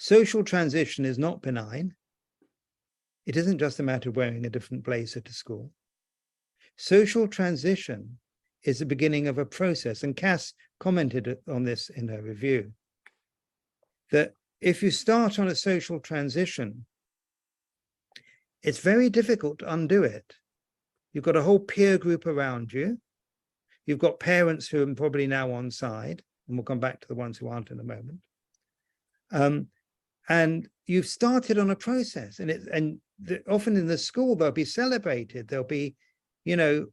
Social transition is not benign. It isn't just a matter of wearing a different blazer to school. Social transition is the beginning of a process, and Cass commented on this in her review, that if you start on a social transition, it's very difficult to undo it. You've got a whole peer group around you. You've got parents who are probably now on side, and we'll come back to the ones who aren't in a moment. And you've started on a process, and often in the school they'll be celebrated. There'll be,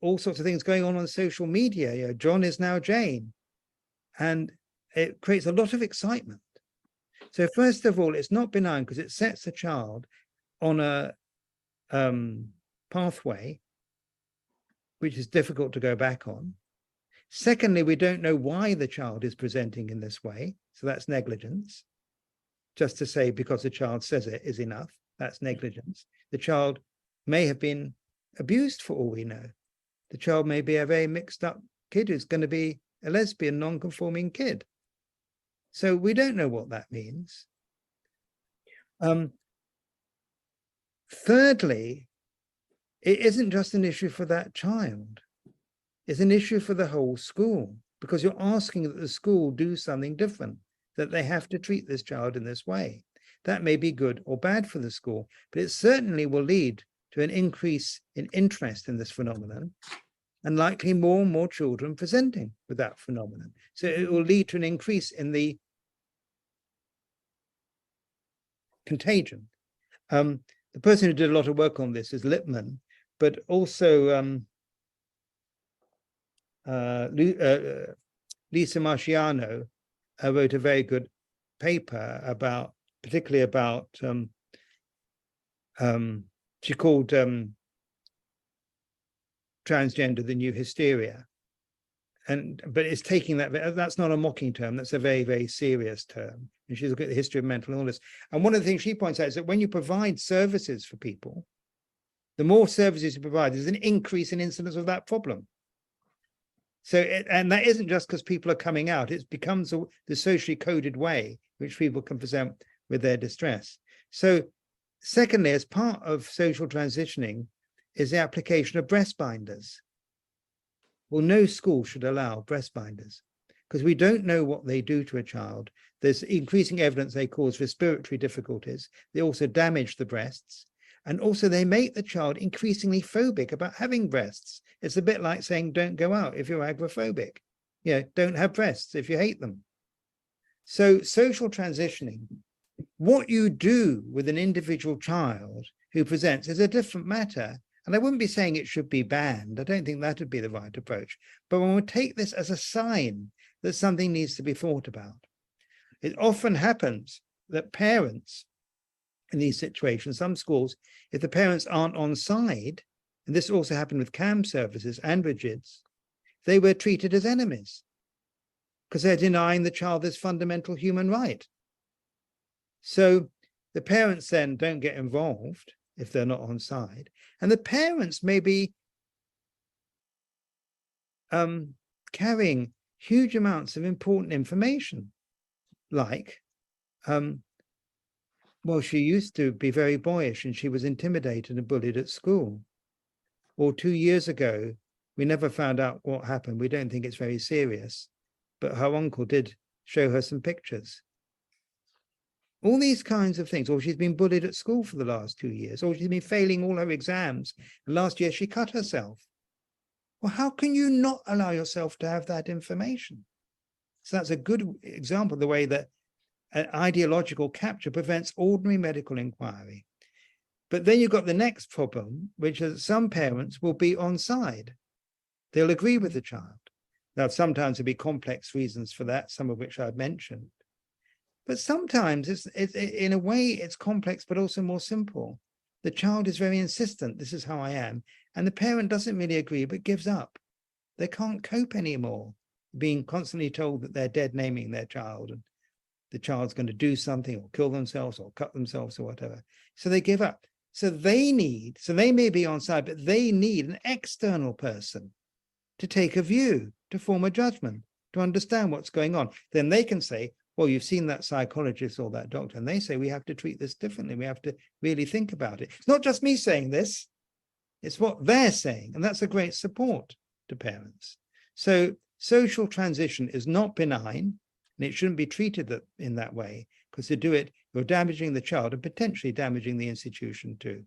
all sorts of things going on social media. John is now Jane, and it creates a lot of excitement. So first of all, it's not benign because it sets a child on a pathway which is difficult to go back on. Secondly, we don't know why the child is presenting in this way, so that's negligence. Just to say because the child says it is enough, that's negligence. The child may have been abused for all we know. The child may be a very mixed up kid who's going to be a lesbian, non-conforming kid. So we don't know what that means. Thirdly, it isn't just an issue for that child. It's an issue for the whole school, because you're asking that the school do something different, that they have to treat this child in this way. That may be good or bad for the school, but it certainly will lead to an increase in interest in this phenomenon, and likely more and more children presenting with that phenomenon. So it will lead to an increase in the contagion. The person who did a lot of work on this is Lippmann, but also Lisa Marciano wrote a very good paper particularly about, she called transgender the new hysteria. But it's taking that's not a mocking term, that's a very, very serious term. And she's looking at the history of mental illness. And one of the things she points out is that when you provide services for people, the more services you provide, there's an increase in incidence of that problem. So, and that isn't just because people are coming out, it becomes the socially coded way which people can present with their distress. So, secondly, as part of social transitioning is the application of breast binders. Well, no school should allow breast binders because we don't know what they do to a child. There's increasing evidence they cause respiratory difficulties. They also damage the breasts. And also they make the child increasingly phobic about having breasts. It's a bit like saying, don't go out if you're agoraphobic. Don't have breasts if you hate them. So social transitioning, what you do with an individual child who presents is a different matter. And I wouldn't be saying it should be banned. I don't think that would be the right approach. But one would take this as a sign that something needs to be thought about. It often happens that parents in these situations, some schools, if the parents aren't on side, and this also happened with CAM services and rigids, they were treated as enemies because they're denying the child this fundamental human right. So the parents then don't get involved if they're not on side. And the parents may be carrying huge amounts of important information, like, well, she used to be very boyish and she was intimidated and bullied at school. Or 2 years ago, we never found out what happened. We don't think it's very serious, but her uncle did show her some pictures. All these kinds of things. Or she's been bullied at school for the last 2 years, or she's been failing all her exams. And last year she cut herself. Well, how can you not allow yourself to have that information? So that's a good example of the way that an ideological capture prevents ordinary medical inquiry. But then you've got the next problem, which is some parents will be on side. They'll agree with the child. Now, sometimes there'll be complex reasons for that, some of which I've mentioned. But sometimes it's in a way it's complex, but also more simple. The child is very insistent, this is how I am. And the parent doesn't really agree, but gives up. They can't cope anymore, being constantly told that they're dead naming their child and the child's going to do something or kill themselves or cut themselves or whatever. So they give up. So they may be on side, but they need an external person to take a view, to form a judgment, to understand what's going on. Then they can say, well, you've seen that psychologist or that doctor, and they say we have to treat this differently. We have to really think about it. It's not just me saying this, it's what they're saying. And that's a great support to parents. So social transition is not benign, and it shouldn't be treated in that way, because to do it, you're damaging the child and potentially damaging the institution too.